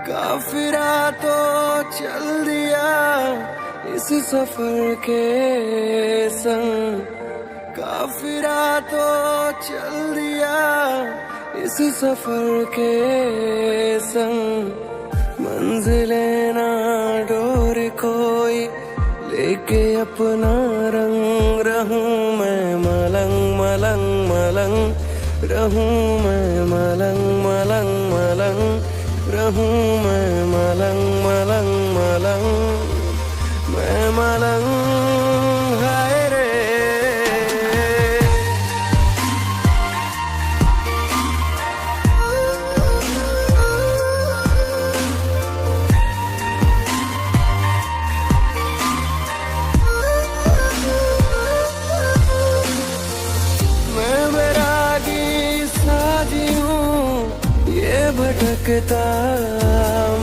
काफिरा तो चल दिया इस सफर के संग, काफिरा तो चल दिया इस सफर के संग। मंजिलें ना डोर कोई लेके अपना रंग, रहूं मैं मलंग मलंग मलंग, रहूं मैं मलंग मलंग मलंग, रहूं मैं मलंग मलंग मलंग, मैं मलंग हाय रे। मैं बैरागी साजी हूँ ये भटकता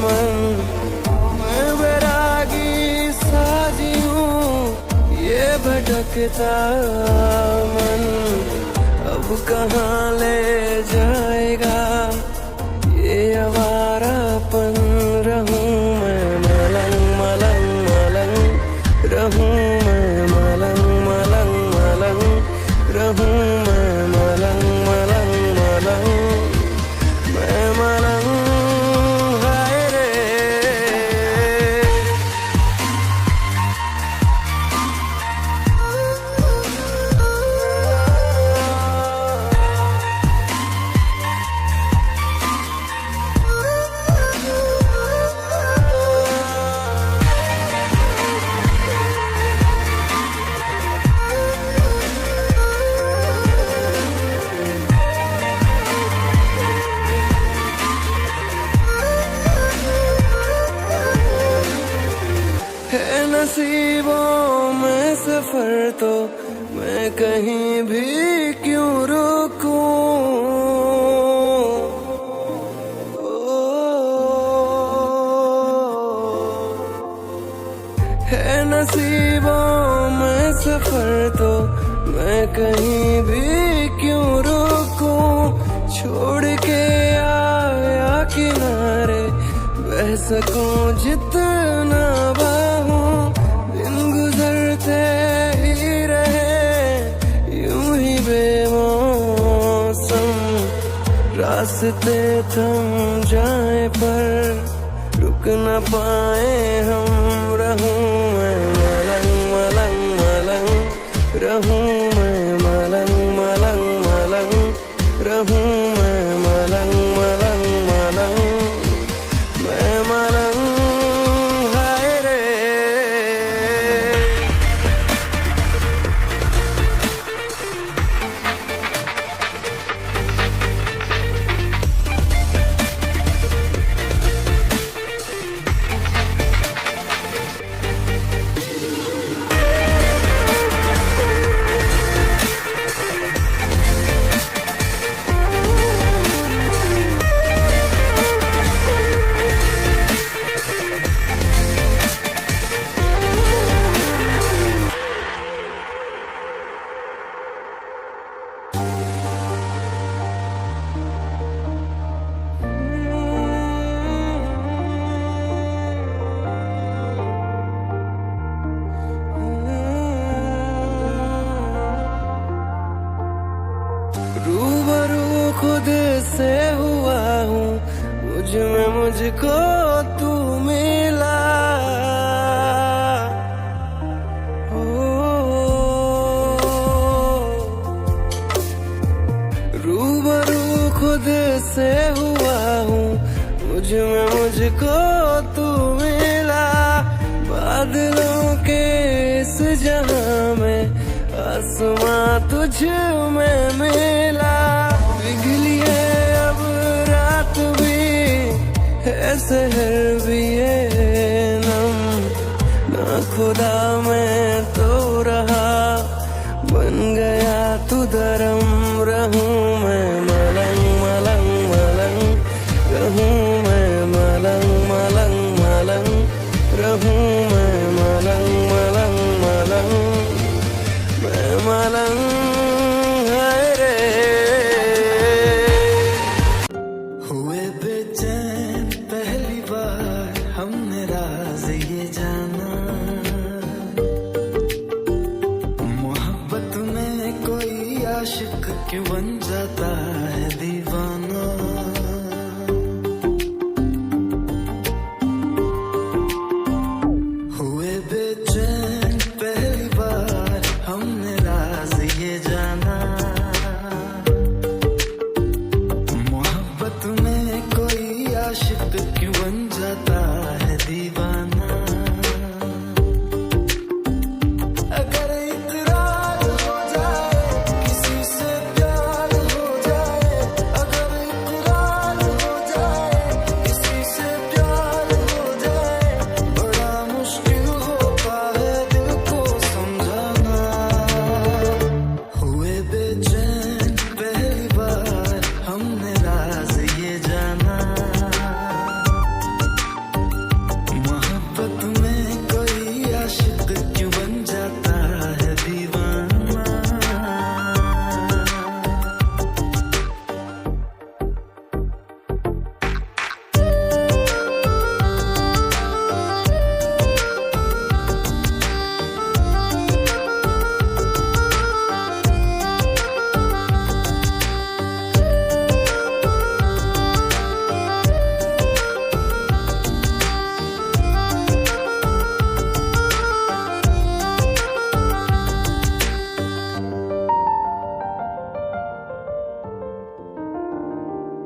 मन, मैं बैरागी साजी हूँ ये भटकता मन। अब कहाँ ले जाएगा ये आवारापन, रहूं मैं मलंग मलंग मलंग, रहूं मैं मलंग मलंग मलंग, रहूं मैं मलंग मलंग मलंग, मैं मलंग हाय रे। है नसीबों में सफर तो मैं कहीं भी क्यों रुकूं, है नसीबों में सफर तो मैं कहीं भी क्यों रुकूं। छोड़ के आया किनारे बह सकूं जितना बाहूं, दिन गुजरते ही रहे यूं ही बेमौसम। रास्ते थम जाए पर रुक न पाए हम, रहूं मैं मलंग मलंग मलंग, रहूं मैं मलंग मलंग मलंग, रहूं मैं मलंग मलंग मलंग, मैं मलंग हाय रे। रूबरू खुद से हुआ हूँ, मुझ में मुझको तू मिला। रूबरू खुद से हुआ हूँ, मुझ में मुझको तू मिला। बादलों के इस जहां में आसमां तुझ में मिला। पिघली है अब रात भी है शहर भी है नम, ना खुदा मैं तो रहा बन गया तू धर्म। रहूं मैं मलंग मलंग मलंग, रहूं मैं मलंग मलंग मलंग, रहूं मैं मलंग मलंग मलंग, मैं मलंग हाय रे। हुए बेचैन पहली बार आशिक क्यों बन जाता है दीवाना। अगर इकरार हो जाए किसी से प्यार हो जाए, अगर इकरार हो जाए किसी से प्यार हो जाए, बड़ा मुश्किल होता है दिल को समझाना। हुए बेचैन पहली बार हमने राज ये जाना, मोहब्बत में कोई आशिक क्यों बन जाता है दीवाना।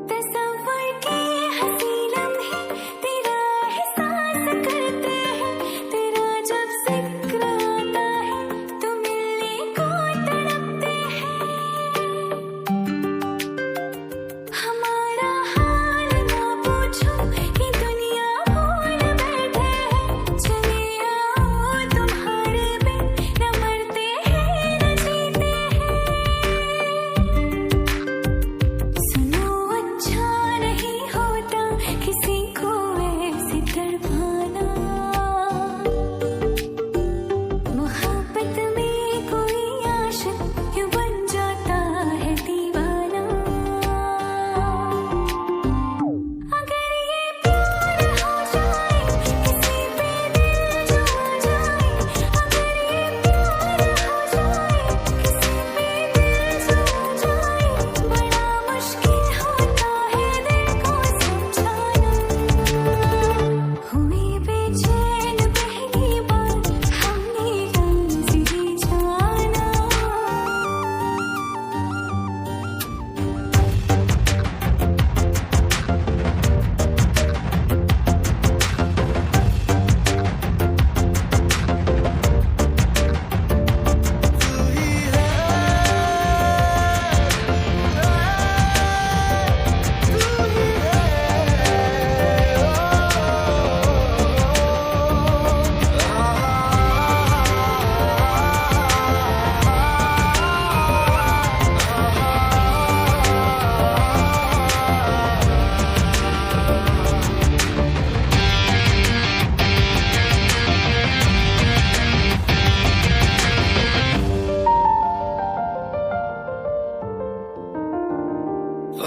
तस्वर के हंसी लम्हे तेरा एहसास करते हैं, तेरा जब जिक्र आता है तो मिलने को तड़पते हैं। हमारा हाल ना पूछो ये दुनिया भूल बैठे हैं, चले आओ तुम्हारे बिन न मरते हैं न जीते हैं। सुनो अच्छा नहीं होता किसी को ऐसे तड़पाना, मोहब्बत में कोई आशिक क्यों बन जाता है दीवाना। अगर ये प्यार हो जाए किसी पे दिल जो जाए, अगर ये प्यार हो जाए किसी पे दिल जो जाए, बड़ा मुश्किल होता है दिल को समझाना। हुए बेचैन पहली बार हमने राज ये जाना।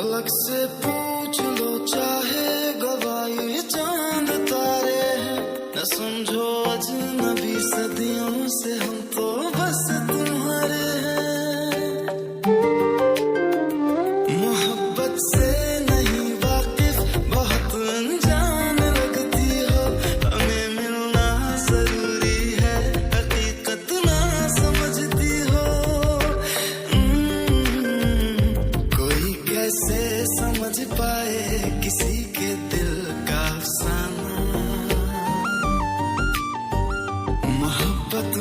अलग से पूछ लो चाहे गवाही चांद तारे हैं, न समझो अजनबी सदियों से हम तो बस तुम्हारे हैं। मोहब्बत से नहीं वाकिफ बहुत अनजान लगती हो, हमें मिलना जरूरी है हकीकत ना समझती हो। कोई कैसे समझ पाए किसी के दिल का अफसाना, मोहब्बत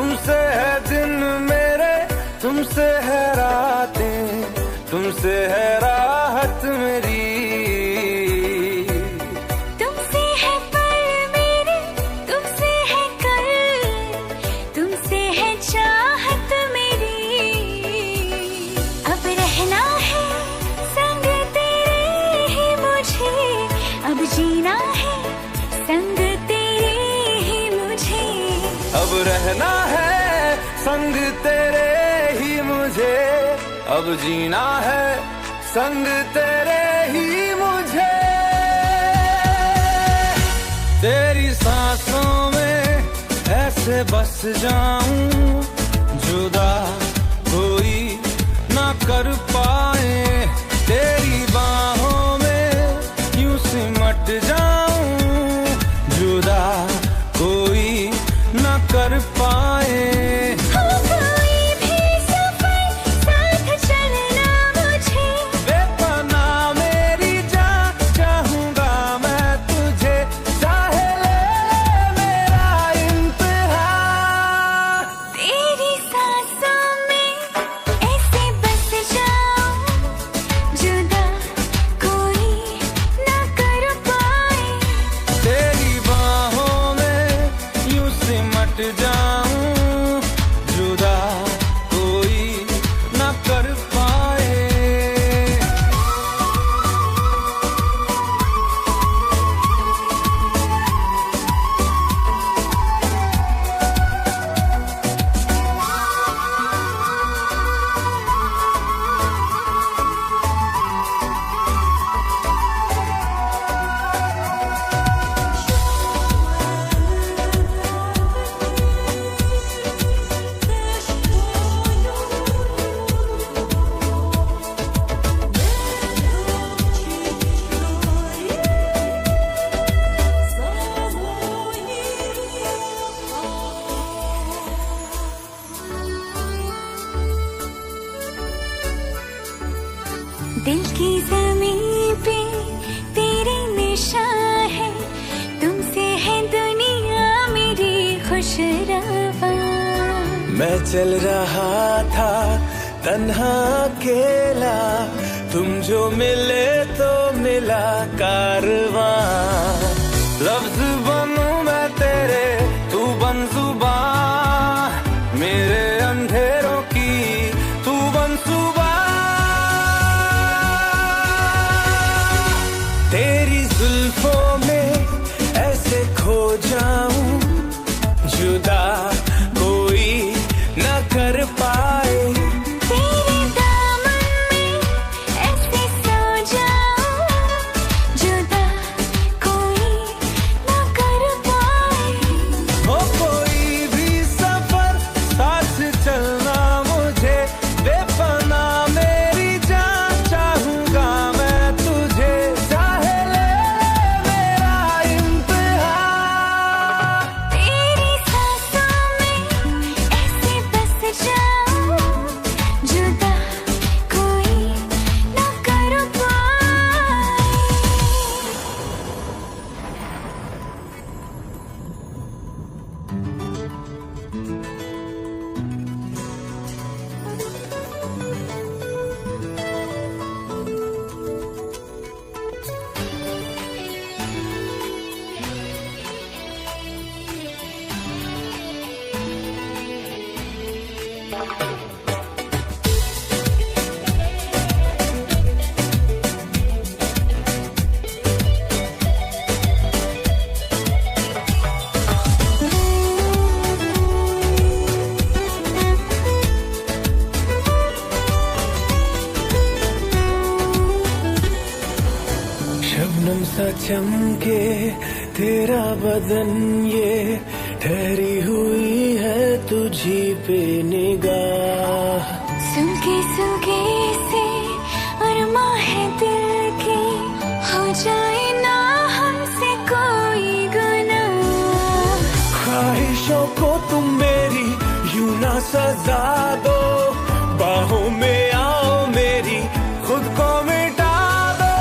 तुमसे है दिन मेरे, तुमसे है रातें, तुमसे है राहत मेरी। तुमसे है पल मेरे, तुमसे है कल, तुमसे है चाहत मेरी। अब रहना है संग तेरे ही मुझे, अब जीना है संग तेरे ही मुझे। अब रहना है संग तेरे ही मुझे, अब जीना है संग तेरे ही मुझे। तेरी सांसों में ऐसे बस जाऊं, जुदा कोई ना कर पाए। तेरी बाहों में यूं सिमट जाऊं, जुदा कोई ना कर पाए। कोई भी सफर साथ चलना मुझे, बेपनाह मेरी जान चाहूंगा मैं तुझे, चाहे ले मेरा इम्तिहान। तेरी सांसों में ऐसे बस जाऊं, जुदा कोई ना कर पाए। तेरी बाहों में यूं सिमट जाऊं, जुदा कोई ना कर पाए। दिल की ज़मीं पे तेरी निशान है, तुमसे है दुनिया मेरी खुशरवा। मैं चल रहा था तन्हा अकेला, तुम जो मिले तो मिला कारवां। लफ्ज बनूं मैं तेरे, तू बन जुबान, मेरे अंधेरों की तू बन सुबह। तेरी जुल्फों में ऐसे खो जाऊं, जुदा कोई न कर पाए। तेरे दामन में ऐसे सो जाऊं, जुदा कोई ना कर पाए। हो कोई भी सफर साथ चलना मुझे, बेपनाह मेरी जान चाहूंगा मैं तुझे, चाहे ले मेरा इम्तिहान। तेरी सांसों में ऐसे बस जाऊं, जुदा कोई ना कर पाए। शबनम सा चमके तेरा बदन, ये ठहरी हुई है तुझी पे निगाह। सूखे सूखे से अरमा है दिल के, हो जाए ना हमसे कोई गुनाह। ख्वाहिशों को तुम मेरी यूं ना सजा दो, बाहों में आओ मेरी खुद को मिटा दो।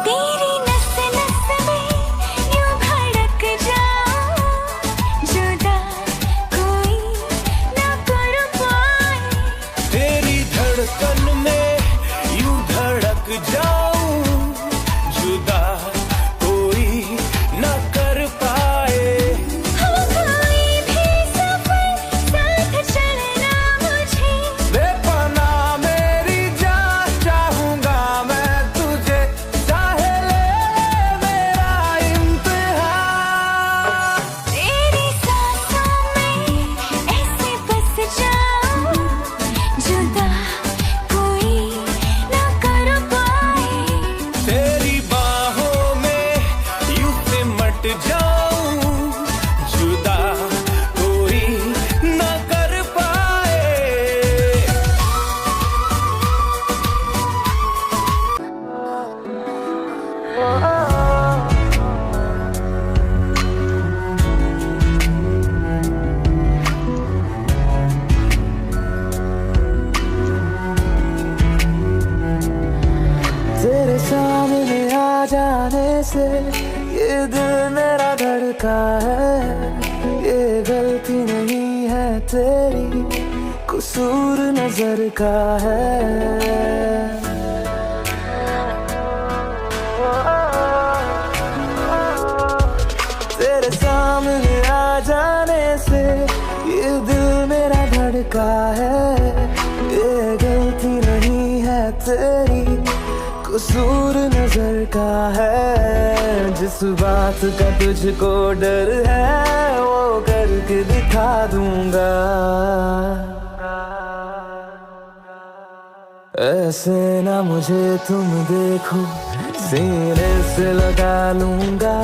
तेरी नस नस में यूं भड़क जाऊं, जाने से ये दिल मेरा धड़का है। ये गलती नहीं है तेरी, कसूर नजर का है। तेरे सामने आ जाने से ये दिल मेरा धड़का है। ये गलती नहीं है तेरी, कसूर नजर का है। जिस बात का तुझको डर है वो करके दिखा दूंगा। ऐसे ना मुझे तुम देखो, सीने से लगा लूंगा।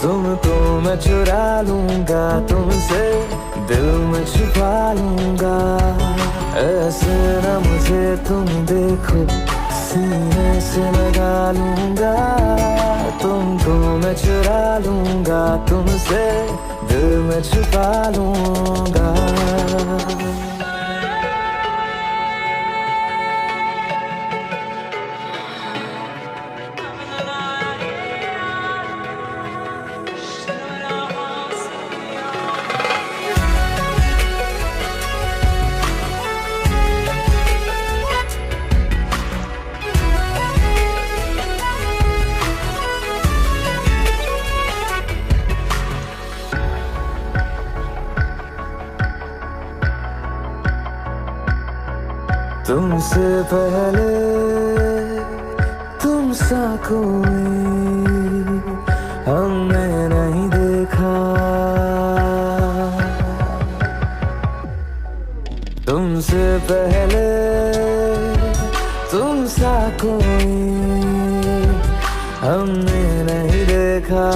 तुमको मैं चुरा लूंगा, तुमसे दिल में छुपा लूंगा। ऐसे ना मुझे तुम देखो, सीने से लगा लूंगा। तुमको मैं चुरा लूंगा, तुमसे दिल में छुपा लूंगा। तुमसे पहले तुम सा कोई हमने नहीं देखा। तुमसे पहले तुम सा कोई हमने नहीं देखा।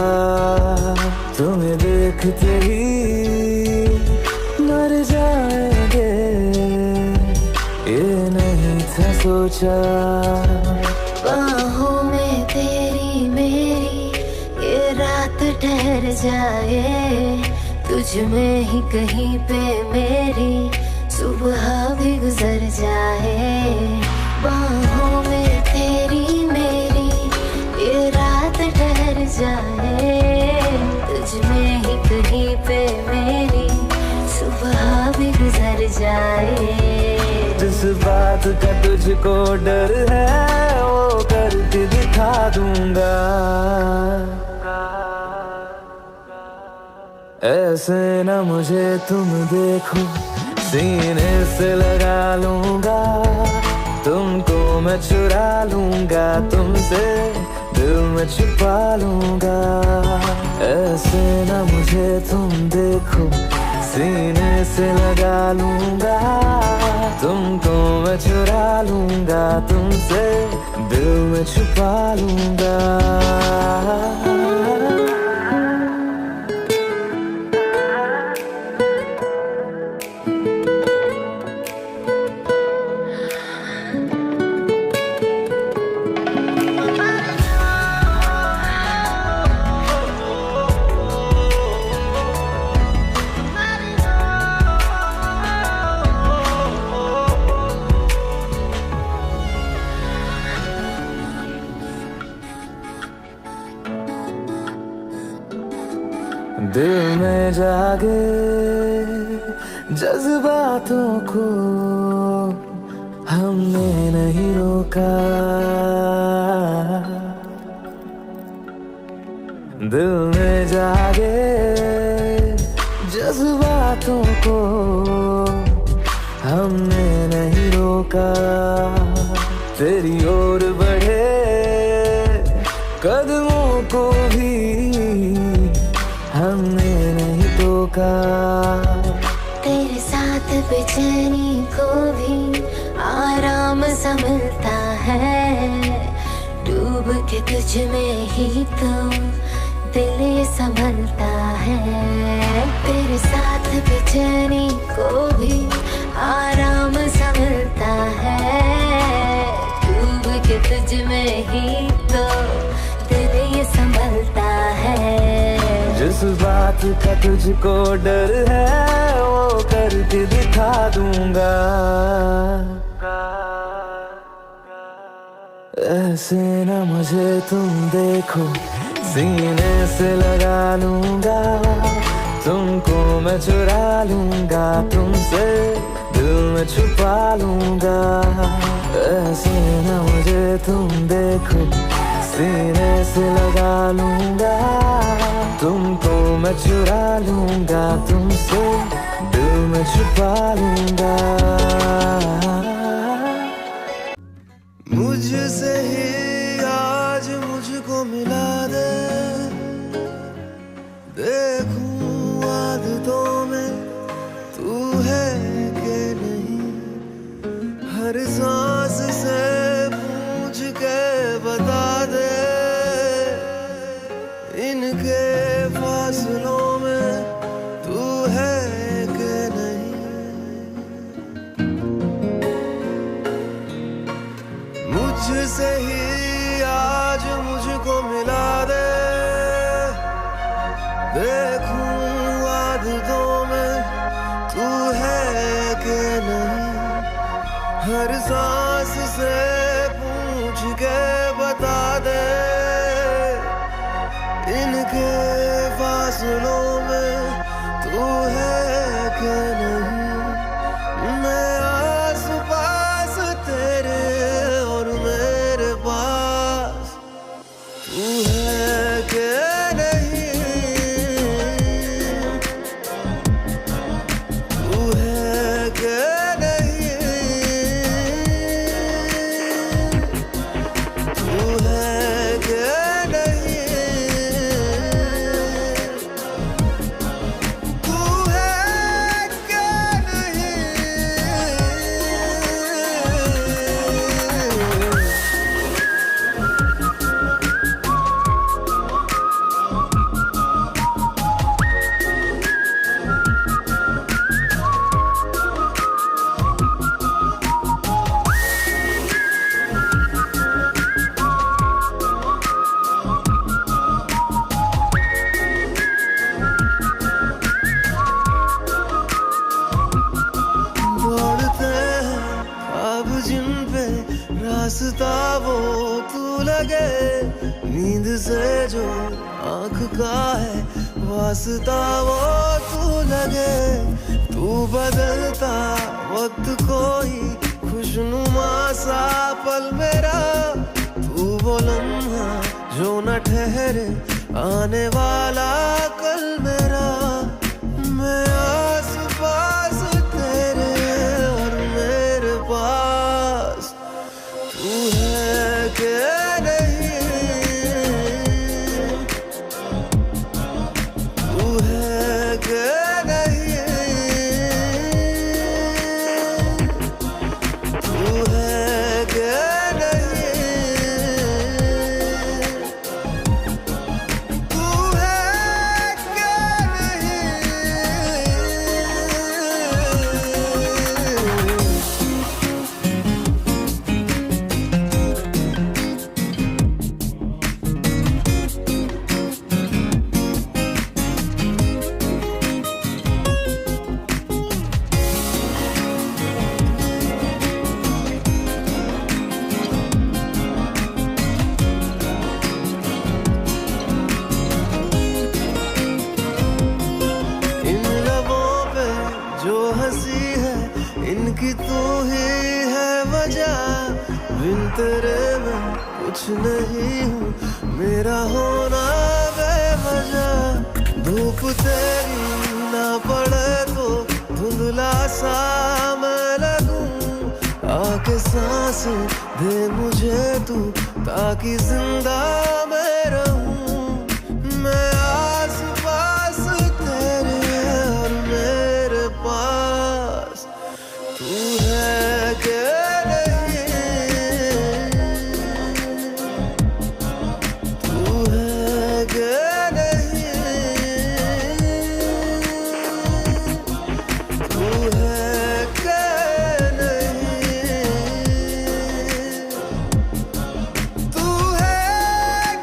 तुम्हें देखते ही मर जाएंगे, ये नहीं था सोचा। बाहों में तेरी मेरी ये रात ठहर जाए। तुझ में ही कहीं पे मेरी सुबह भी गुजर जाए। बाहों में तेरी मेरी ये रात ठहर जाए। तुझ में ही कहीं पे मेरी सुबह भी गुजर जाए। जिस बात का तुझको डर है वो करके दिखा दूंगा। ऐसे ना मुझे तुम देखो, सीने से लगा लूंगा। तुमको मैं चुरा लूंगा, तुमसे दिल में छुपा लूंगा। ऐसे ना मुझे तुम देखो, सीने से लगा लूंगा। तुमको मैं चुरा लूंगा, तुमसे दिल में छुपा लूंगा। दिल में जागे जज्बातों को हमने नहीं रोका। दिल में जागे जज्बातों को हमने नहीं रोका। तेरी ओर बढ़े कदमों को भी हमने नहीं टोका। तेरे साथ बेचैनी को भी आराम सा मिलता है। डूब के तुझ में ही तो दिल ये संभलता है। तेरे साथ बेचैनी को भी आराम सा मिलता है। डूब के तुझ में ही तो दिल ये संभलता है। जिस बात का तुझको डर है वो करके दिखा दूंगा। ऐसे न मुझे तुम देखो, सीने से लगा लूंगा, तुमको मैं चुरा लूंगा, तुमसे दिल में छुपा लूंगा। ऐसे न मुझे तुम देखो, सीने से लगा लूंगा, तुमको मैं चुरा लूंगा, तुमसे दिल में छुपा लूंगा। मुझसे ही आज मुझको मिला दे, देखूं आदतों में तू है कि नहीं, हर सांस से पूछ के बता दे, इनके फासलों में तू है कि नहीं। मुझसे ही आज मुझको मिला दे, देखूं आदतों में तू है कि नहीं, हर सांस से पूछ के बता दे, इनके फासलों में तू है कि नहीं। मैं आस पास तेरे और मेरे पास तू है कि रास्ता वो तू लगे, नींद से जो आँख का है वास्ता वो तू लगे, तू बदलता वक्त कोई खुशनुमा सा पल मेरा, तू वो लम्हा जो न ठहरे आने वाला कल मेरा। मैं आस पास तेरे और मेरे पास तू है कि नहीं, तू है कि नहीं, तू है कि नहीं, तू है कि नहीं। जो हंसी है इनकी तू ही है वजह, बिन तेरे मैं कुछ नहीं हूँ, मेरा होना बेवजह। धूप तेरी ना पड़े तो धुंधला सा मैं लगूं, आके सांस दे मुझे तू ताकि जिंदा मैं रहूं। मैं आस पास तेरे और मेरे पास तू है कि नहीं, तू है कि नहीं, तू है कि नहीं, तू है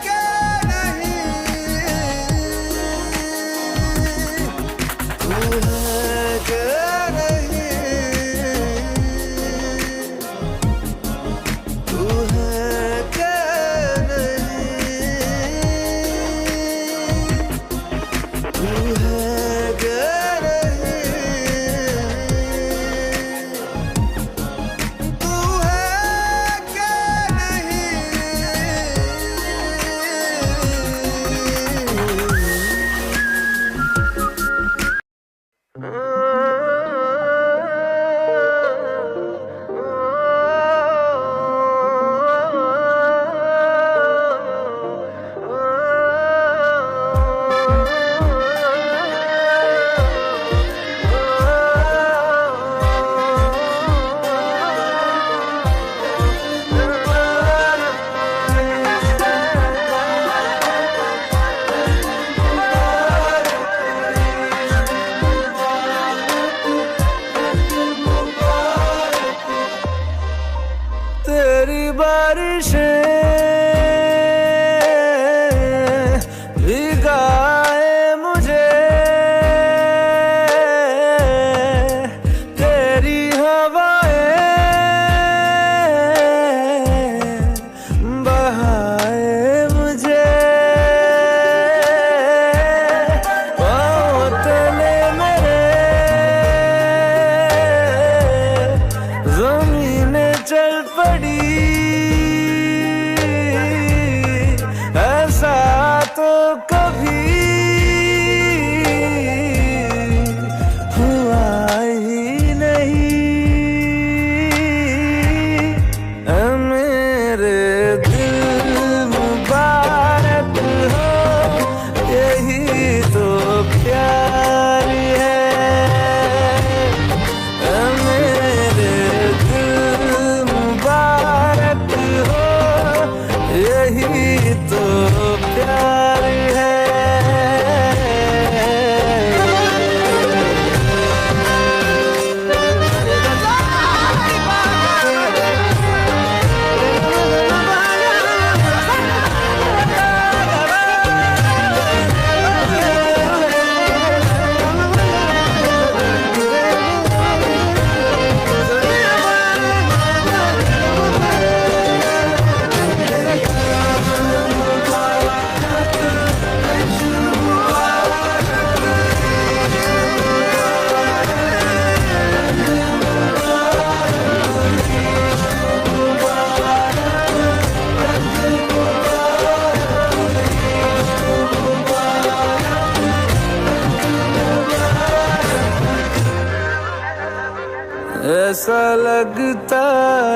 ऐसा लगता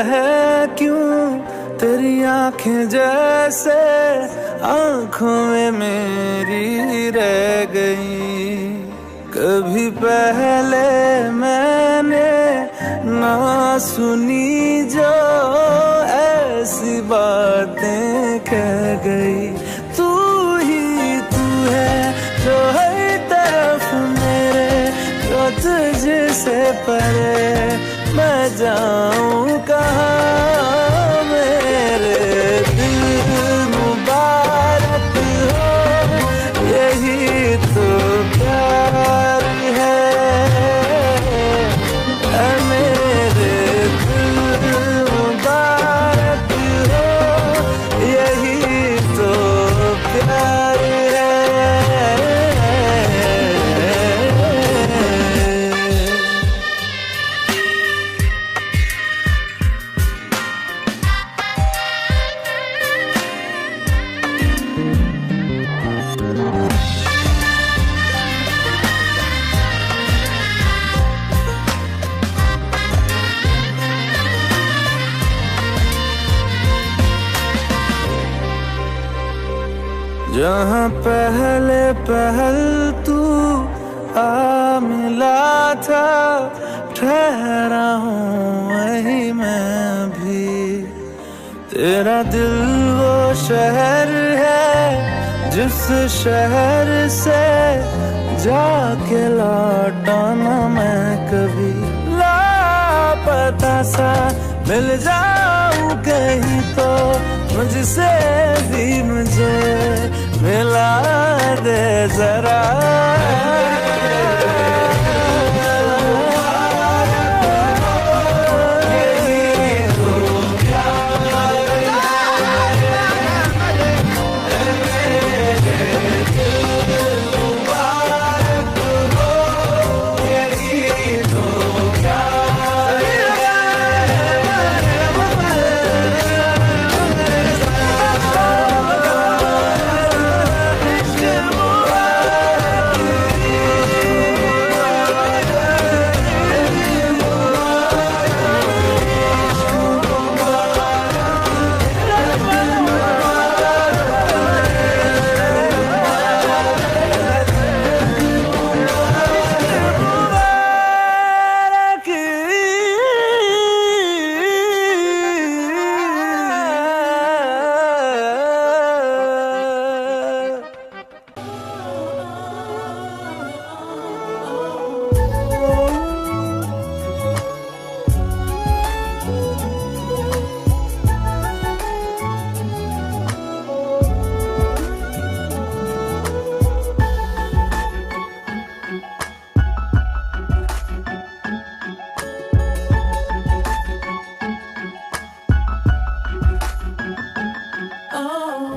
है क्यों तेरी आंखें जैसे आंखों में मेरी रह गई। कभी पहले मैंने ना सुनी जो ऐसी बातें कह गई। तू ही तू है जो हर तरफ मेरे, जो तुझसे परे मैं जाऊं कहाँ। मेरे दिल मुबारक हो, यही तो प्यार है। मेरे दिल मुबारक हो, यही तो प्यार है। जहाँ पहले पहल तू आ मिला था, ठहरा हूँ वही मैं भी। तेरा दिल वो शहर है जिस शहर से जाके लौटा ना मैं कभी। लापता सा मिल जाऊं कहीं तो मुझसे भी मुझे मिला दे जरा।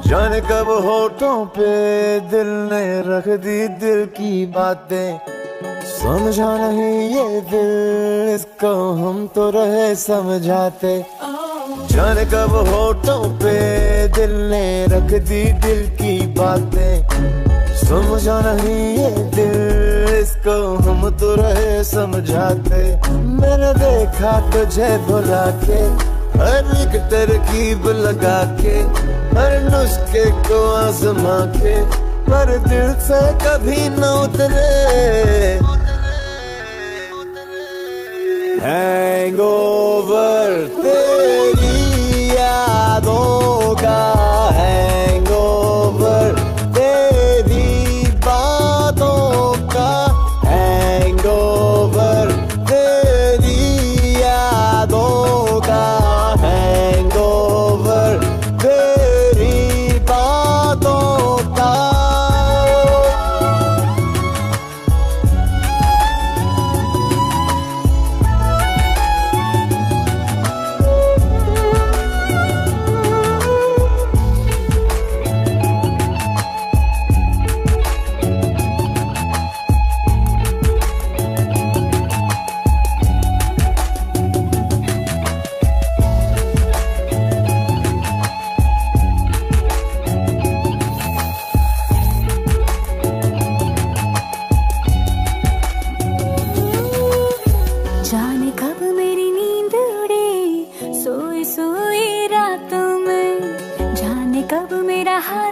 जाने कब होठों पे दिल ने रख दी दिल की बातें। समझा नहीं ये दिल, इसको हम तो रहे समझाते। जाने कब होठों पे दिल ने रख दी दिल की बातें। समझा नहीं ये दिल, इसको हम तो रहे समझाते। मैंने देखा तुझे भुला के, हर एक तरकीब लगा के, हर नुस्खे को आजमा के, पर दिल से कभी न उतरे। हैंगओवर तेरी यादों का, हैंगओवर तेरी बातों का, हैंगओवर तेरी यादों का, हैंगओवर तेरी बातों का।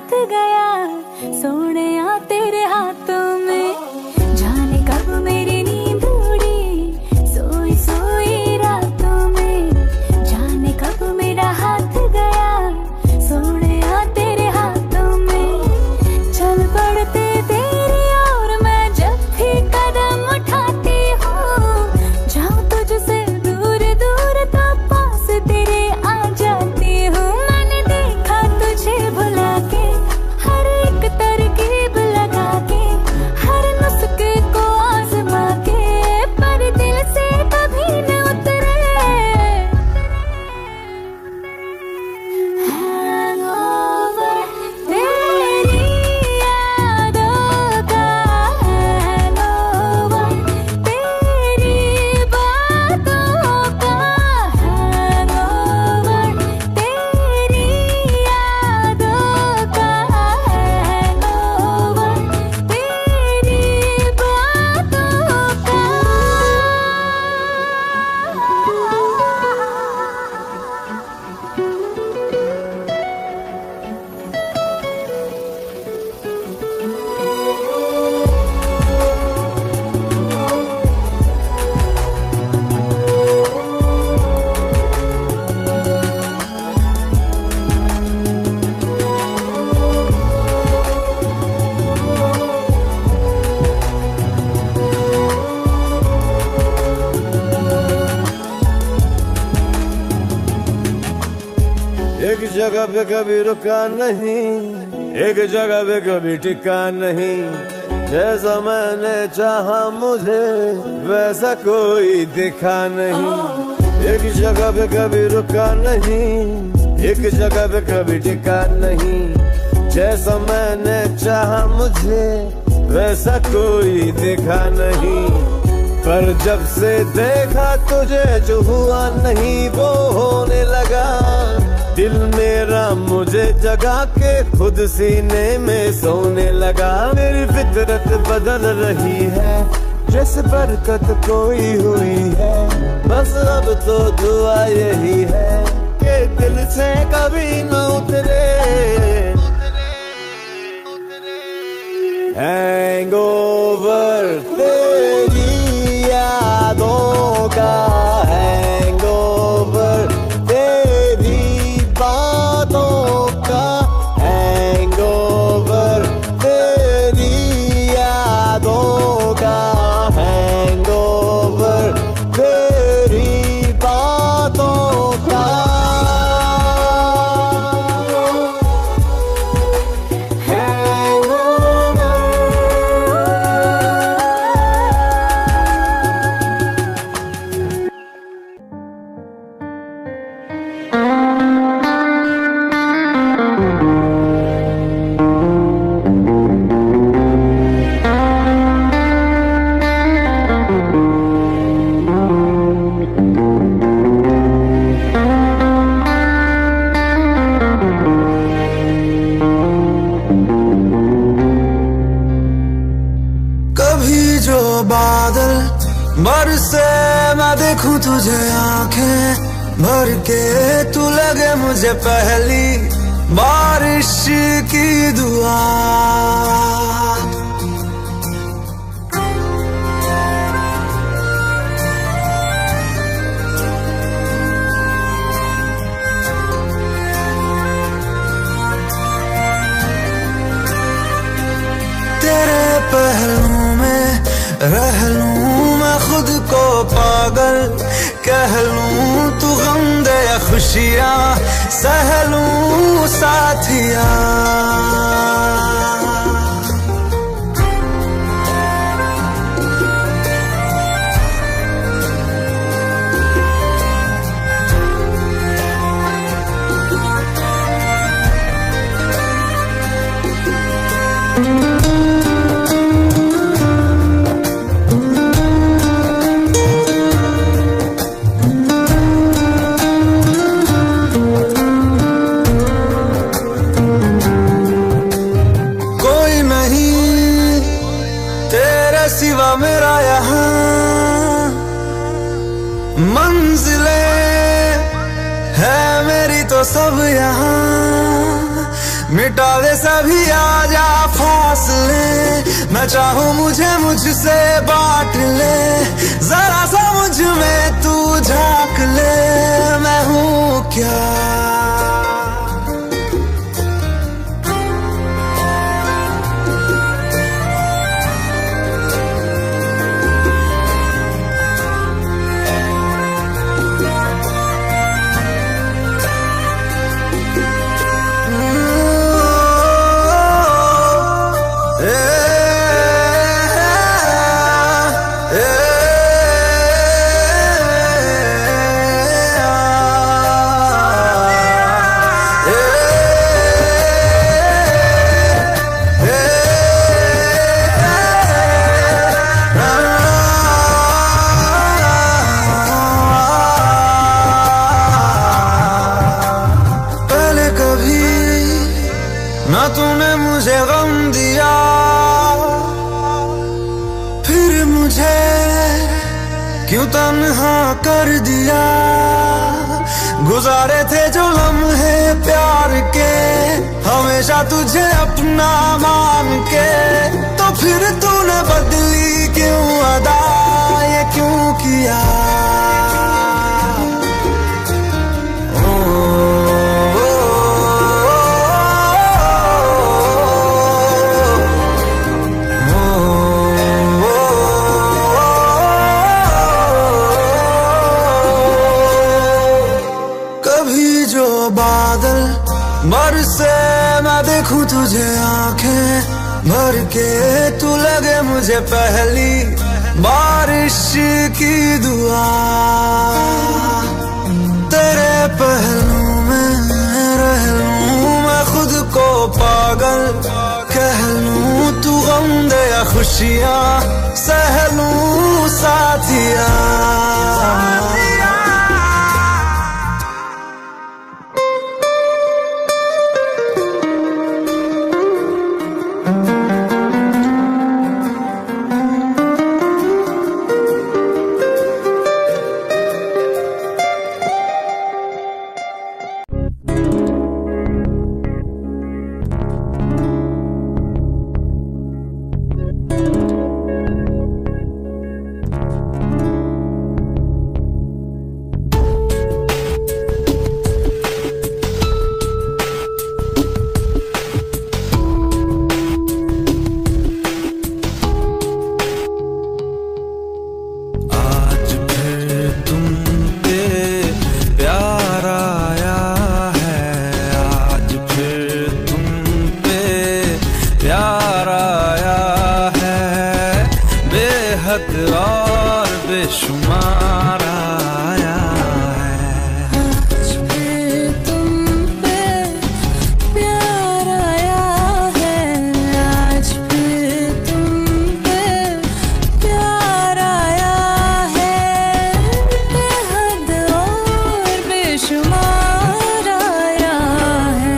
हाथ गया सोनिया तेरे हाथों में, जाने कब मेरी नींद उड़ी सोई सोई रातों में, जाने कब मेरा हाथ गया सोनिया तेरे हाथों में। चल पड़ते तेरी और मैं जब भी कदम उठाती हूँ, जाऊँ तुझसे दूर दूर तो पास तेरे आ जाती हूँ। मैंने देखा तुझे भुला के हर एक तरकीब लगा के, हर नुस्खे को आजमा के, पर दिल से कभी न उतरे हैंगओवर तेरी यादों का, हैंगओवर तेरी बातों का, हैंगओवर तेरी यादों का, हैंगओवर तेरी बातों का। एक जगह पे कभी रुका नहीं, एक जगह पे कभी टिका नहीं, जैसा मैंने चाहा मुझे वैसा कोई दिखा नहीं। एक जगह पे कभी रुका नहीं, एक जगह पे कभी टिका नहीं, जैसा मैंने चाहा मुझे वैसा कोई दिखा नहीं। पर जब से देखा तुझे जो हुआ नहीं वो होने लगा, दिल मेरा मुझे जगा के खुद सीने में सोने लगा। मेरी फितरत बदल रही है जैसे बरकत कोई हुई है, बस अब तो दुआ यही है कि दिल से कभी न उतरे हैंगओवर तेरी यादों का, हैंगओवर तेरी बातों का, हैंगओवर तेरी यादों का, हैंगओवर तेरी बातों का। कभी जो बादल बरसे मैं देखूं तुझे आंखें भर के, तू लगे मुझे पहली बारिश की दुआ। तेरे पहलू में रह लूं मैं खुद को पागल, कह लूं तू गम दे या खुशियां सह लूं साथिया। सिवा मेरा यहाँ मंजिलें है मेरी तो सब यहाँ, मिटा दे सभी आजा फासले, मैं चाहूँ मुझे मुझसे बांट ले, जरा सा मुझ में तू झांक ले, मैं हूँ क्या। ना तूने मुझे गम दिया, फिर मुझे क्यों तन्हा कर दिया। गुजारे थे जो लम्हे प्यार के, हमेशा तुझे अपना मान के, तो फिर तूने बदली क्यों अदा, ये क्यों किया। जो बादल बरसे मैं देखूं तुझे आंखें भर के, तू लगे मुझे पहली बारिश की दुआ। तेरे पहलू में रह लूं मैं खुद को पागल कह लूं, तू गम दे या खुशियां सह लूं साथिया। और बेशुमार आया है, आज फिर तुम पे प्यार आया है, आज फिर तुम पे प्यार आया है, बेहद और बेशुमार आया है।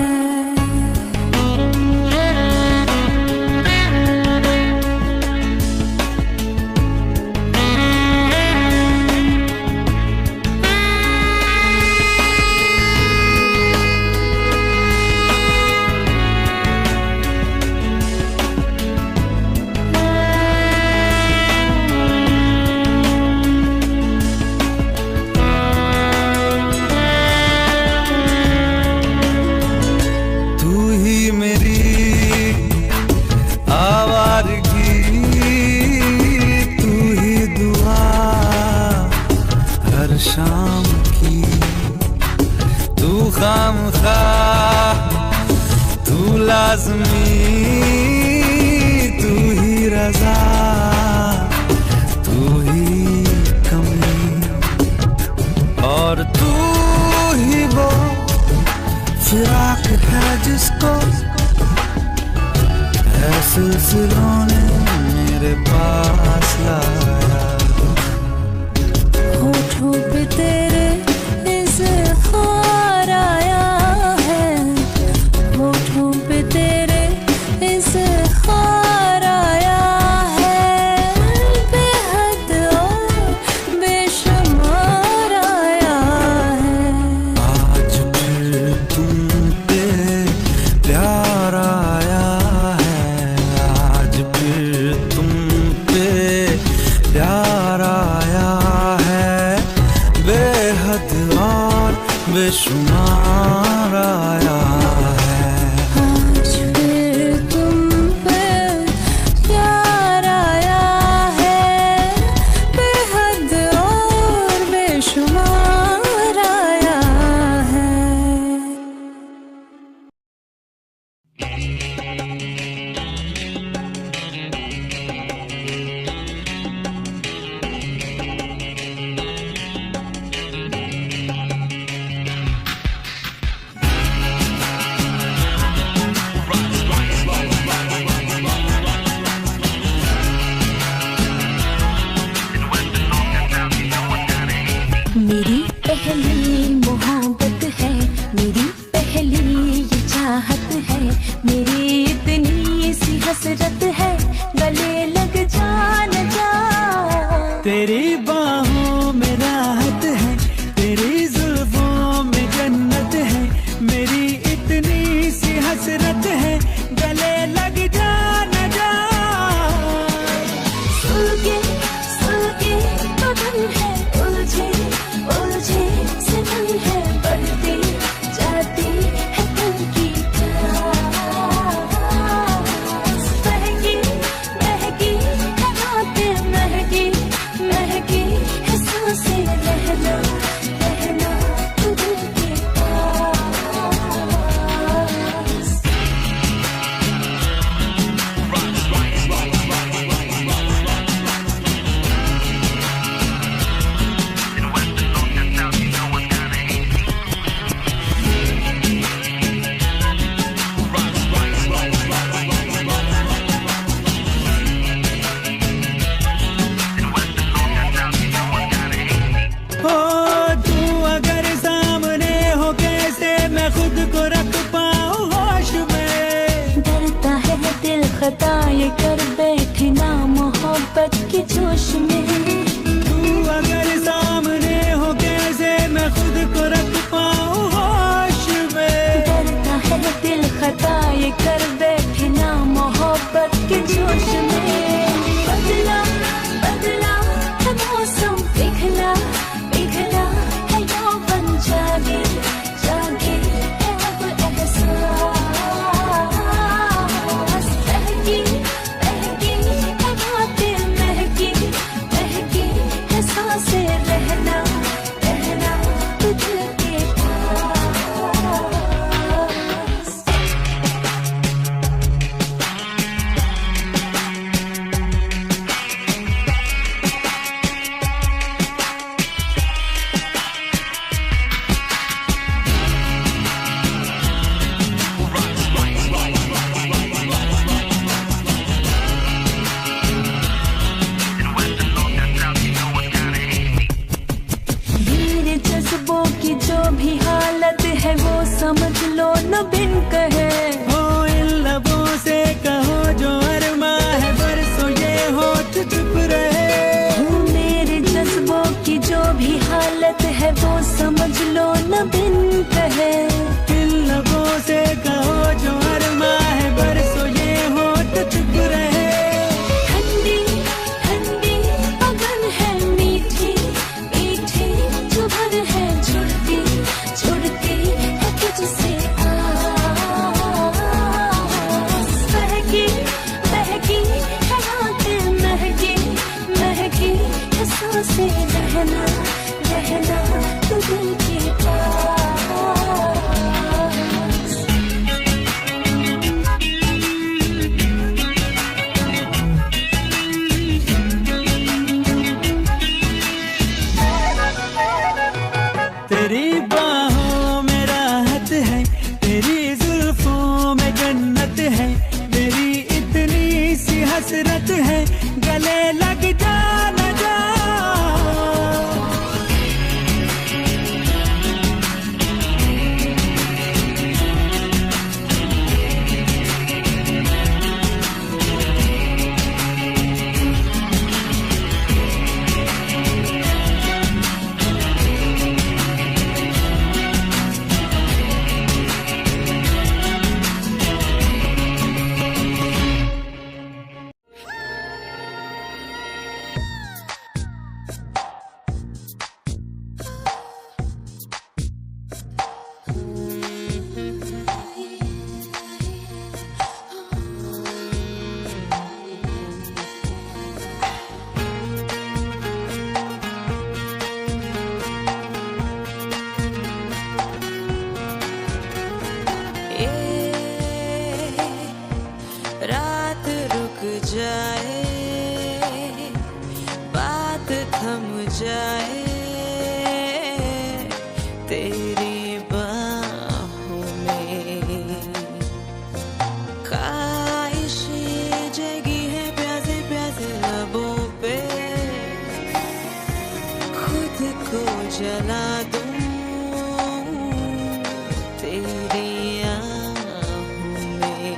शाम की तू खामखा, तू लाज़मी, तू ही रज़ा, तू ही कमी, और तू ही वो फिराक है जिसको है सिलसिलों ने मेरे पास लाया। होठों पे तेरे इज़हार आया है, होठों पे तेरे इज़हार आया है, बेहद और बेशुमार आया है। आज फिर तुम पे प्यार हसरत है, गले लग जा न जा। तेरी बाहों में राहत है, तेरी जुल्फों में जन्नत है, मेरी इतनी सी हसरत है, गले लग जा न जा। सुलगे बदन है, उलझे उलझे सनम है, बढ़ती जाती है दिल की प्यास। महकी महकी है बातें, महकी महकी है सांसें, रहना रहना तू दिल के पास। हो तू अगर सामने हो, कैसे मैं खुद को रख पाऊं होश में। डरता है दिल खता ये कर बैठे ना मोहब्बत के जोश में। तू अगर सामने हो, कैसे मैं खुद को रख पाऊं होश में। डरता है दिल खता ये कर बैठे ना मोहब्बत के जोश में। बदला बदला है मौसम, पिघला पिघला है यौवन, जागे जागे है अब एहसास। महकी महकी है बातें, महकी महकी है सांसें, रहना रहना तू दिल के पास। मेरे जज्बों की जो भी हालत है, वो समझ लो न बिन कहे। हो इन लबों से कहो जो अरमा है, बरसों ये होठ चुप रहे। मेरे जज्बों की जो भी हालत है, वो समझ लो न बिन कहे। इन लबों से कहो जो अरमा है, बरसों ये होठ चुप रहे। ठंडी ठंडी पवन है, मीठी मीठी जुबान है, छुड़ती छुड़ती है तुझसे आस। महकी महकी है बातें, महकी महकी है सांसें, रहना रहना तू दिल के पास। तेरी बाहों में राहत है, तेरी जुल्फों में जन्नत है, मेरी इतनी सी हसरत है, गले लग जा न जा। तेरी बाहों में ख्वाहिशें जगी है प्यासे प्यासे लबों पे खुद को जला दूं तेरी आहों में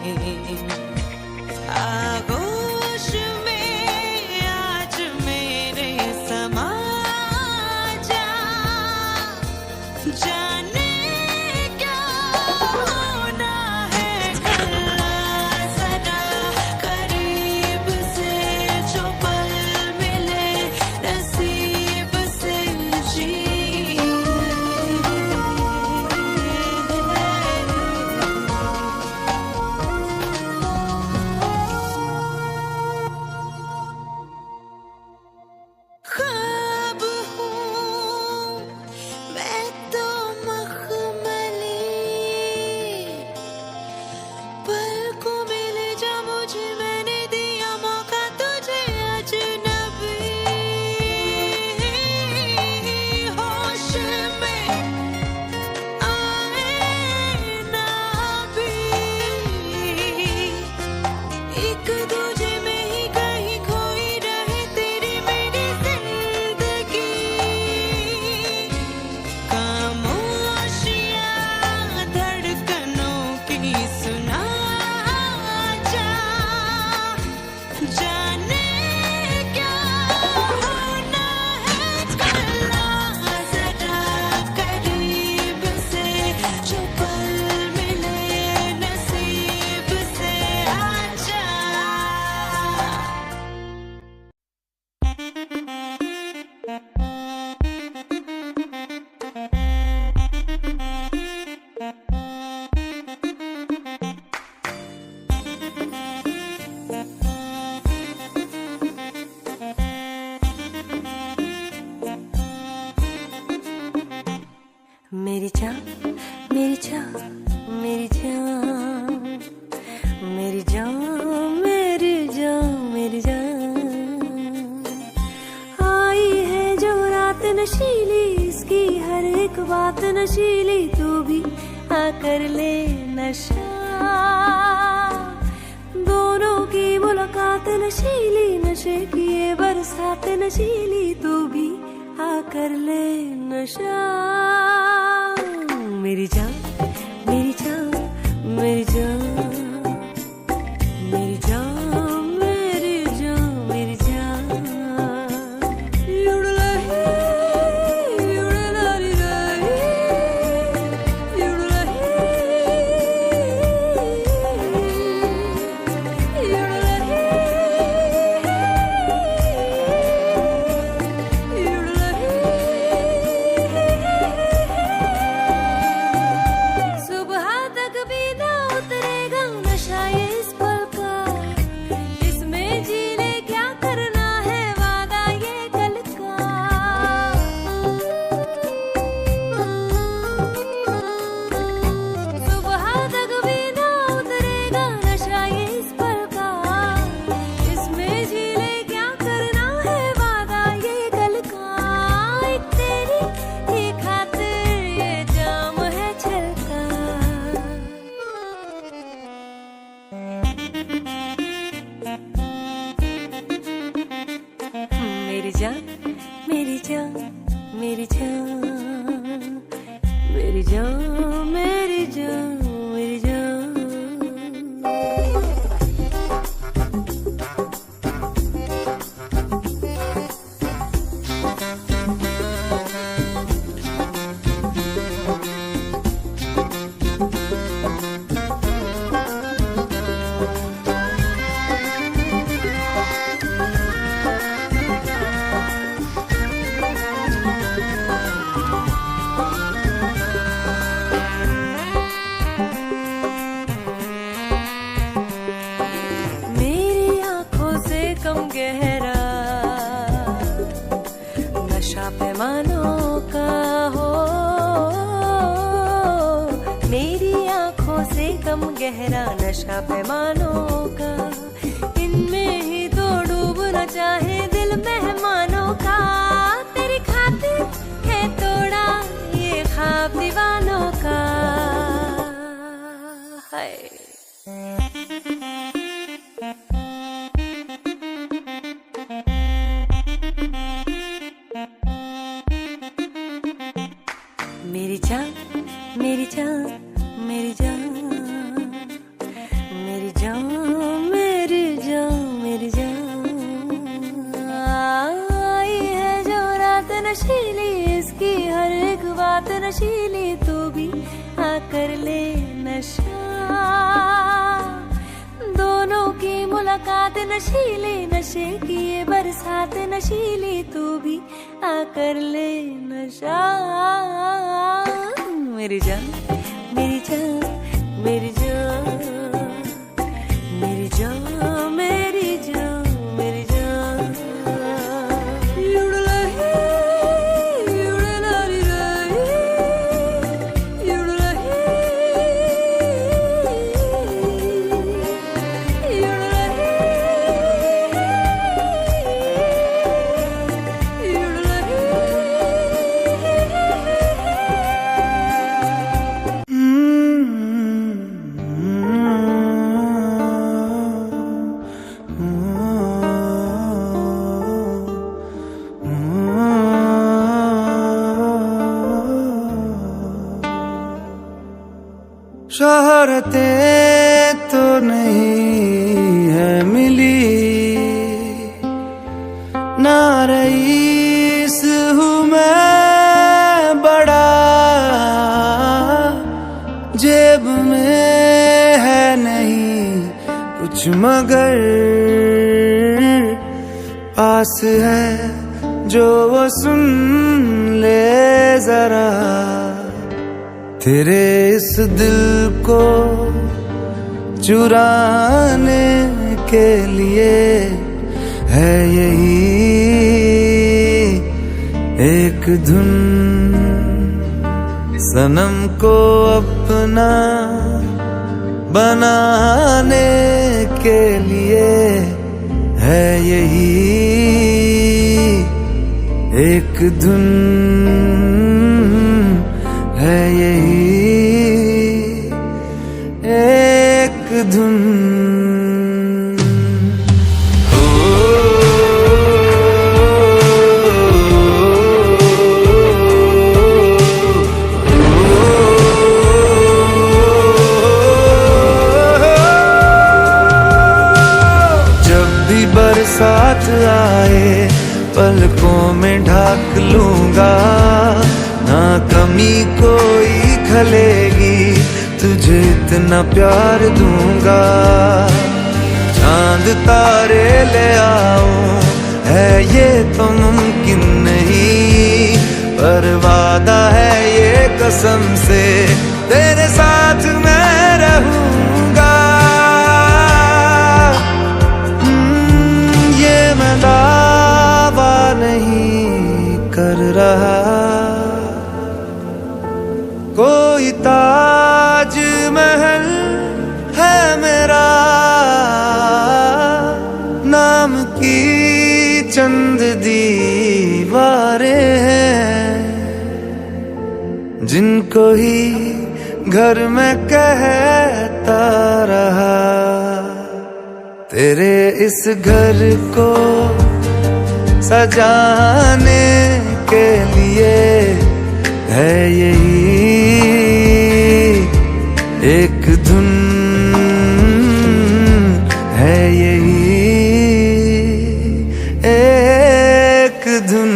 बात नशीली तू भी आकर ले नशा। दोनों की मुलाकात नशीली, नशे की ये बरसात नशीली, तू भी आकर ले नशा। मेरी जान मेरी जान मेरी जान मेरी जान मेरी जान मेरी जान। युडलाही युडलारी राही युडलाही युडलाही युडलाही। सुबह तक भी ना उतरेगा नशा ये इस पल का, इसमें जी ले क्या करना है वादा ये कल का। सुबह तक भी ना उतरेगा नशा ये इस पल का, इसमें जी ले क्या करना है वादा ये कल का। एक तेरी ही खातिर ये जाम है छलका। मेरी जान मेरी जान मेरी जान मेरी जान मेरी जान मेरी जान। मेरी आंखों से कम गहरा नशा पैमानों का हो। मेरी आंखों से कम गहरा नशा पैमानों का, इनमें ही तो डूबना चाहे दिल मेहमानों का। तेरी खातिर है तोड़ा ये ख्वाब दीवानों का। हाय मेरी जान मेरी जान मेरी जान मेरी जान मेरी जान मेरी जान। आई है जो रात नशीली, इसकी हर एक बात नशीली, तू भी आकर ले नशा। दोनों की मुलाकात नशीली, नशे की ये बरसात नशीली, तू भी आकर ले नशा। मेरी जान मेरी जान मेरी जान मेरी जान मेरी जान मेरी जान। युडलाही युडलारी राही युडलाही युडलाही युडलाही। शोहरतें तो नहीं है मिली, ना रईस हूँ मैं बड़ा, जेब में है नहीं कुछ मगर पास है जो वो सुन ले जरा। तेरे इस दिल को चुराने के लिए है यही एक धुन, सनम को अपना बनाने के लिए है यही एक धुन। धुन। बरसात आए पलकों में ढाक लूंगा, ना कमी कोई खलेगी, तुझे इतना प्यार दूंगा। चांद तारे ले आऊं है ये तो मुमकिन नहीं, पर वादा है ये कसम से तेरे साथ मैं रहूंगा। दावा नहीं कर रहा, कोई ताज महल है मेरा, नाम की चंद दीवारें हैं, जिनको ही घर में कहता रहा। तेरे इस घर को सजाने के लिए है यही एक धुन, है यही एक धुन।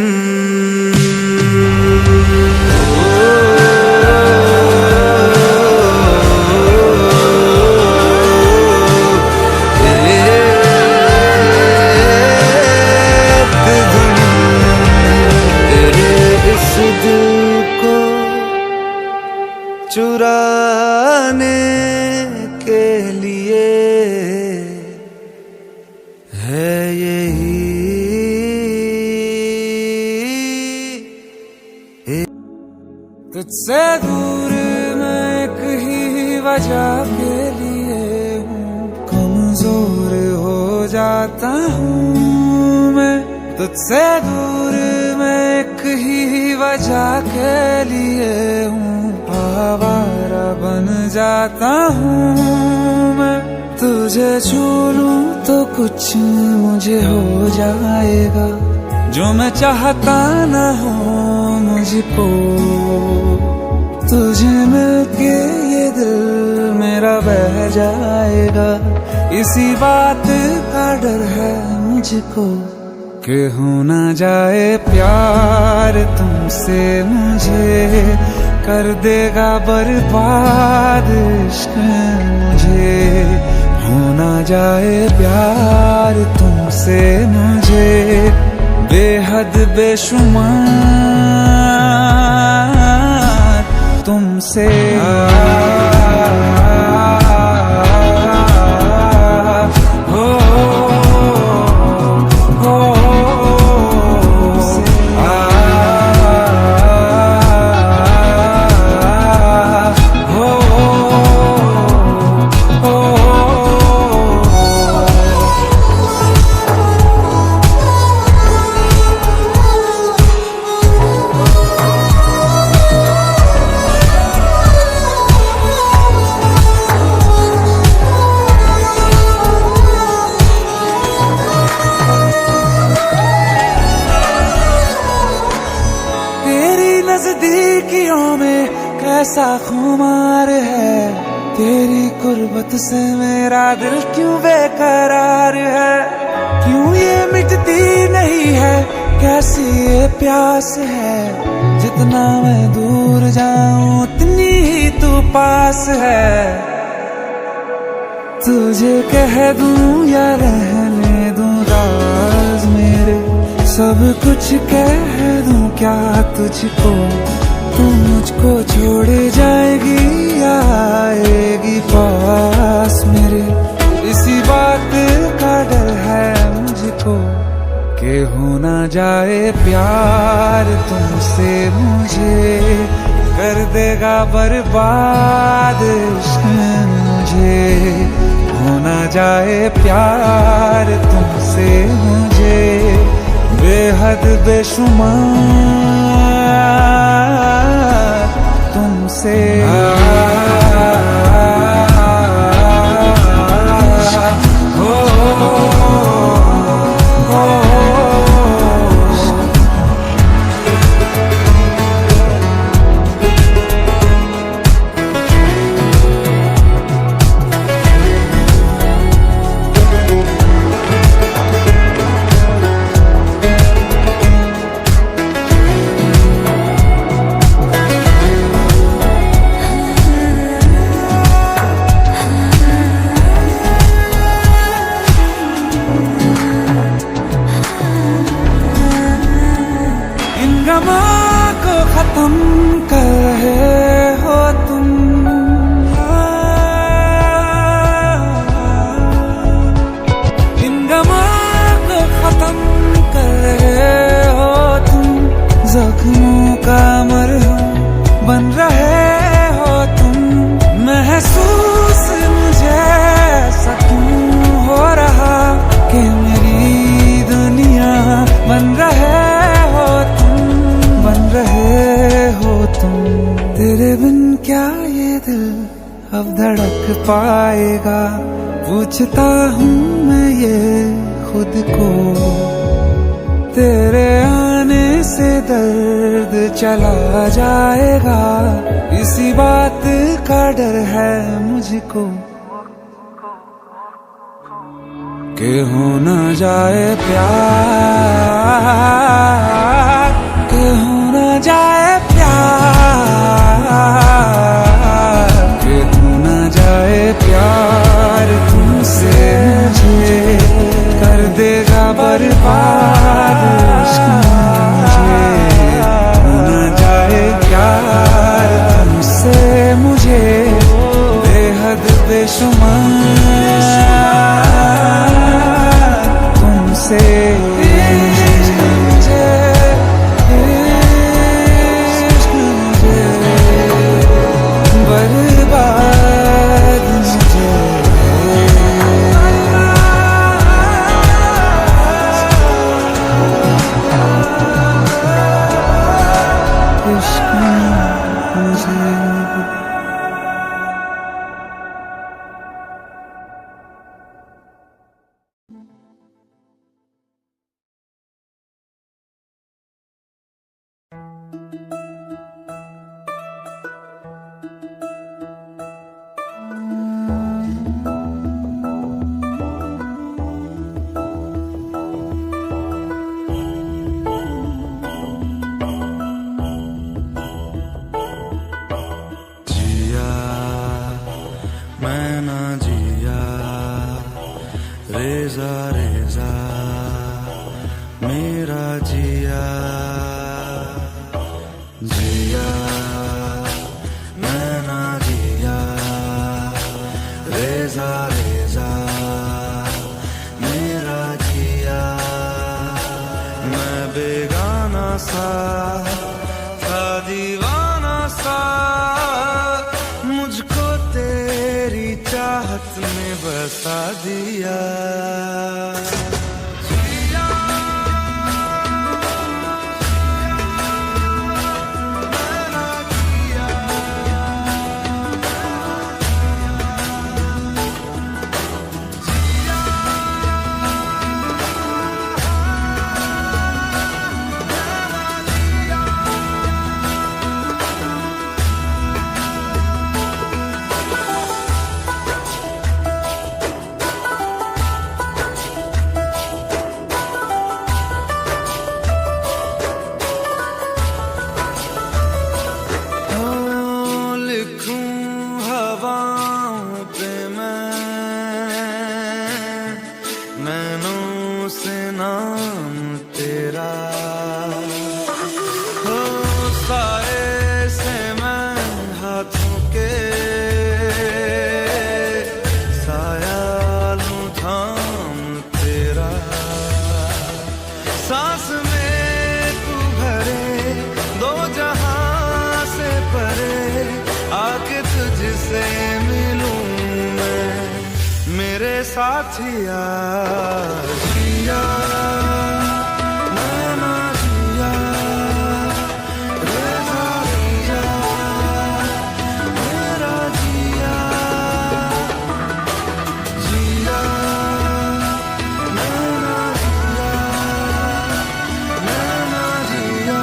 चुराने के लिए है यही। तुझसे दूर मैं एक ही वजह के लिए हूँ, कमजोर हो जाता हूँ मैं। तुझसे दूर मैं एक ही वजह के लिए हूँ, आवारा बन जाता हूँ मैं। तुझे छू लूं तो कुछ मुझे हो जाएगा, जो मैं चाहता न हो मुझको। तुझे मिलके ये दिल मेरा बह जाएगा, इसी बात का डर है मुझको कि हो ना जाए प्यार तुमसे मुझे, कर देगा बर्बाद इश्क मुझे। हो ना जाए प्यार तुमसे मुझे, बेहद बेशुमार तुमसे। नजदीकियों में कैसा खुमार है, तेरी कुर्बत से मेरा दिल क्यों बेकरार है। क्यों ये मिटती नहीं है, कैसी ये प्यास है, जितना मैं दूर जाऊं उतनी ही तू पास है। तुझे कह दूं या रहने दूं राज मेरे, सब कुछ कह दूं क्या तुझको। तू मुझको छोड़ जाएगी या आएगी पास मेरे, इसी बात का डर है मुझको कि हो ना जाए प्यार तुमसे मुझे, कर देगा बर्बाद इश्क मुझे। हो ना जाए प्यार तुमसे मुझे, बेहद बेशुमार तुमसे। पाएगा, पूछता हूँ मैं ये खुद को। तेरे आने से दर्द चला जाएगा, इसी बात का डर है मुझको कि हो न जाए प्यार, कि हो न जाए प्यार, कि हो न जाए प्यार तुमसे मुझे कर देगा बर्बाद इश्क मुझे। हो न जाए प्यार तुमसे मुझे बेहद बेशुमार तुमसे रेजा रेजा मेरा जिया जिया मैं ना जिया रेजा रेजा मेरा जिया मैं बेगाना सा था दीवाना सा मुझको तेरी चाहत में बसा दिया नैनों से नाम तेरा हो साए से मैं हाथों के साया लूं थाम तेरा सांस में तू भरे दो जहां से परे आके तुझसे मिलूं मैं मेरे साथिया जिया मैं ना जिया रेजा रेजा मेरा जिया जिया मैं ना जिया मैं ना जिया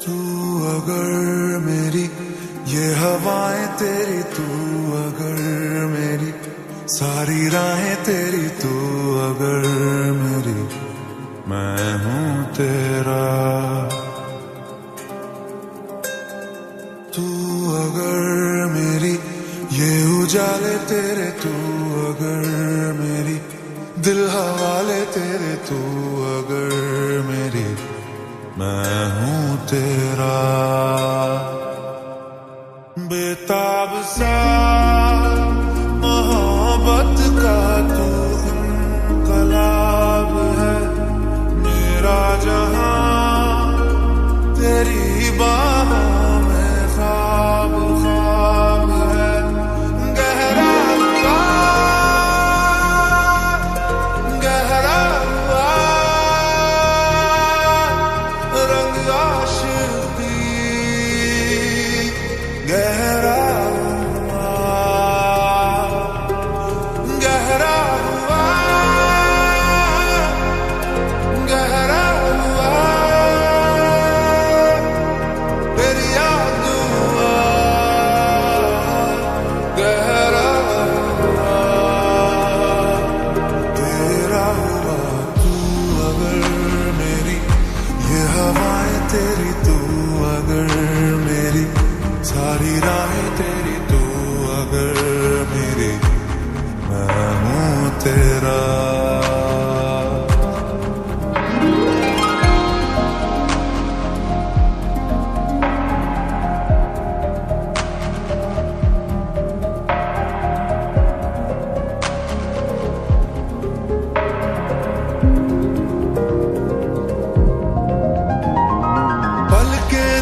तू अगर मेरी ये हवाएं तेरी तू अगर मेरी सारी राहें तेरी तू अगर मेरी मैं हूँ तेरा तू अगर मेरी ये उजाले तेरे तू अगर मेरी दिल हवाले तेरे तू अगर मेरी मैं हूँ तेरा बेताब सा मोहब्बत का तू इनकलाब है मेरा जहां तेरी बाहों में ख्वाब ख्वाब है गहरा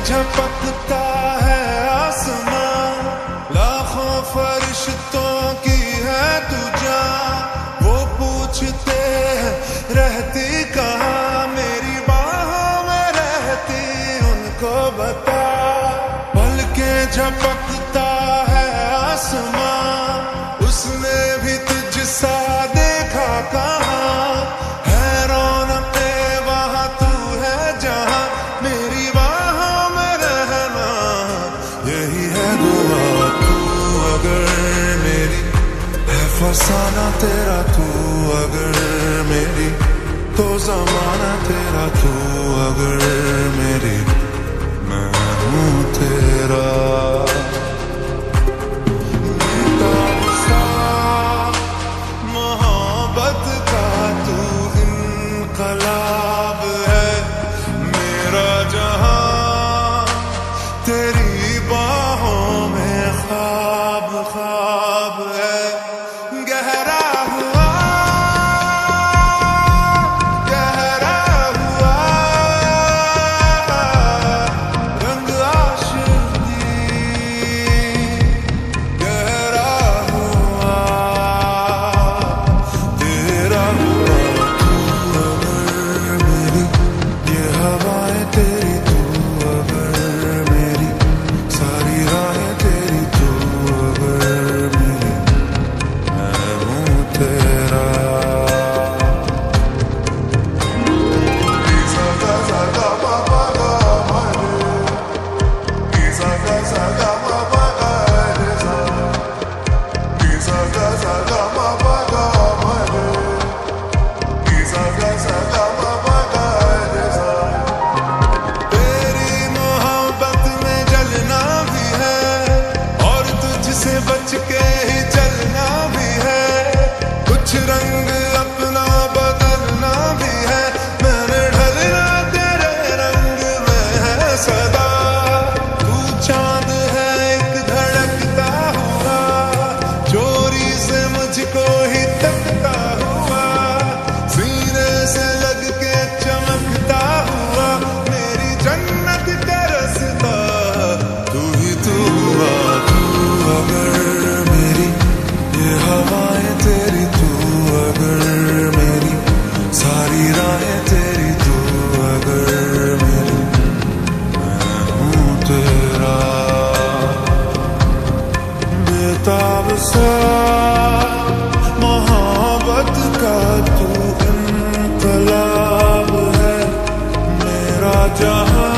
झपकता है आसमां, लाखों फरिश्तों की है तू जान। वो पूछते हैं रहती कहाँ, मेरी बाहों में रहती उनको बता। पलके झपकता है आसमां, उसने भी तुझसा देखा कहाँ। है रौनक वहाँ तू है जहाँ, मेरी बाहों में रहना यही है दुआ। तू अगर मेरी है फसाना तेरा, तू अगर मेरी तो ज़माना तेरा। तू अगर मेरी मैं हूँ तेरा। मोहब्बत का तू इनकलाब है, मेरा जहां तेरी बाहों में ख्वाब ख्वाब है। गहरा हुआ रंग आशिकी, गहरा हुआ तेरा हुआ। तू अगर मेरी ये हवाएं तेरी, तू अगर मेरी सारी राहें तेरी, तू अगर मेरी मैं हूँ तेरा। तेरी मोहब्बत में जलना भी है और तुझसे बच के ही चलना भी है। कुछ रंग अपना बदलना भी है, मैंने ढलना तेरे रंग में है सदा। तू चांद है एक धड़कता हुआ, चोरी से मुझको ही तकता हुआ। सीने से लग के चमकता हुआ, मेरी जन्नत का रास्ता तू ही तू हुआ। तू अगर मेरी ये हवाएं तेरी, तू अगर मेरी सारी राहें तेरी, तू अगर मेरी मैं हूँ तेरा। बेताब सा मोहब्बत का तू इनकलाब है, मेरा जहां